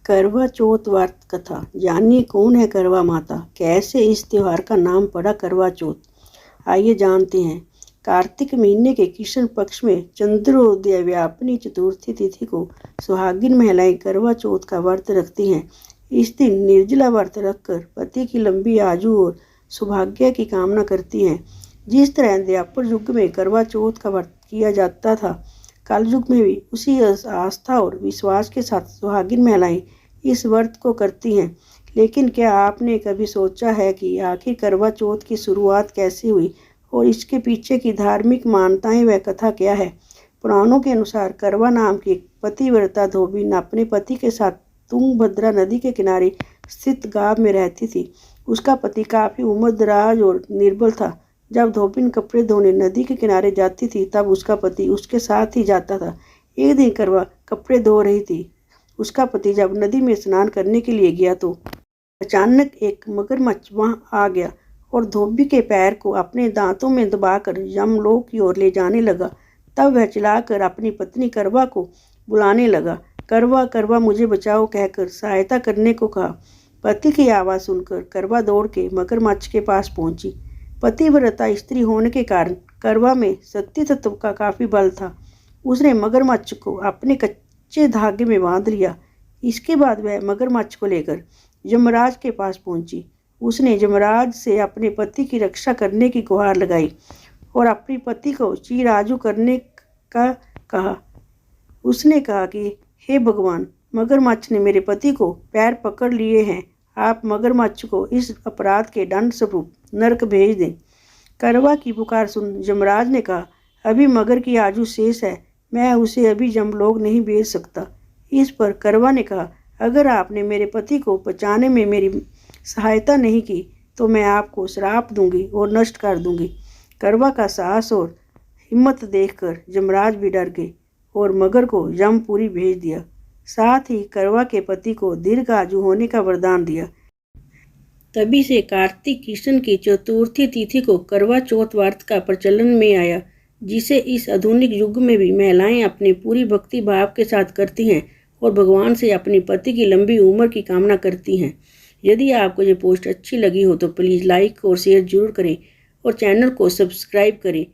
करवा चौथ व्रत कथा। जानिए कौन है करवा माता, कैसे इस त्योहार का नाम पड़ा करवा चौथ। आइए जानते हैं। कार्तिक महीने के कृष्ण पक्ष में चंद्रोदय व्यापनी चतुर्थी तिथि को सुहागिन महिलाएं करवा चौथ का व्रत रखती हैं। इस दिन निर्जला व्रत रखकर पति की लंबी आयु और सौभाग्य की कामना करती हैं। जिस तरह द्वापर युग में करवा चौथ का व्रत किया जाता था, कल युग में भी उसी आस्था और विश्वास के साथ सुहागिन महिलाएं इस व्रत को करती हैं। लेकिन क्या आपने कभी सोचा है कि आखिर करवा चौथ की शुरुआत कैसे हुई और इसके पीछे की धार्मिक मान्यताएं व कथा क्या है? पुराणों के अनुसार करवा नाम की एक पतिव्रता धोबी अपने पति के साथ तुंगभद्रा नदी के किनारे स्थित गांव में रहती थी। उसका पति काफी उम्रदराज और निर्बल था। जब धोबिन कपड़े धोने नदी के किनारे जाती थी, तब उसका पति उसके साथ ही जाता था। एक दिन करवा कपड़े धो रही थी। उसका पति जब नदी में स्नान करने के लिए गया तो अचानक एक मगरमच्छ वहां आ गया और धोबी के पैर को अपने दांतों में दबाकर यमलोक की ओर ले जाने लगा। तब वह चिल्लाकर अपनी पत्नी करवा को बुलाने लगा। करवा करवा मुझे बचाओ कहकर सहायता करने को कहा। पति की आवाज़ सुनकर करवा दौड़ के मगरमच्छ के पास पहुंची। पतिव्रता स्त्री होने के कारण करवा में सत्य तत्व का काफ़ी बल था। उसने मगरमच्छ को अपने कच्चे धागे में बांध लिया। इसके बाद वह मगरमच्छ को लेकर यमराज के पास पहुंची। उसने यमराज से अपने पति की रक्षा करने की गुहार लगाई और अपने पति को चिराजू करने का कहा। उसने कहा कि हे भगवान, मगरमच्छ ने मेरे पति को पैर पकड़ लिए हैं। आप मगरमच्छ को इस अपराध के दंड स्वरूप नरक भेज दें। करवा की पुकार सुन यमराज ने कहा, अभी मगर की आयु शेष है, मैं उसे अभी यमलोक नहीं भेज सकता। इस पर करवा ने कहा, अगर आपने मेरे पति को बचाने में मेरी सहायता नहीं की तो मैं आपको श्राप दूंगी और नष्ट कर दूंगी। करवा का साहस और हिम्मत देखकर यमराज भी डर गए और मगर को यमपुरी भेज दिया। साथ ही करवा के पति को दीर्घायु होने का वरदान दिया। तभी से कार्तिक कृष्ण की चतुर्थी तिथि को करवा चौथ व्रत का प्रचलन में आया, जिसे इस आधुनिक युग में भी महिलाएं अपने पूरी भक्ति भाव के साथ करती हैं और भगवान से अपने पति की लंबी उम्र की कामना करती हैं। यदि आपको ये पोस्ट अच्छी लगी हो तो प्लीज़ लाइक और शेयर जरूर करें और चैनल को सब्सक्राइब करें।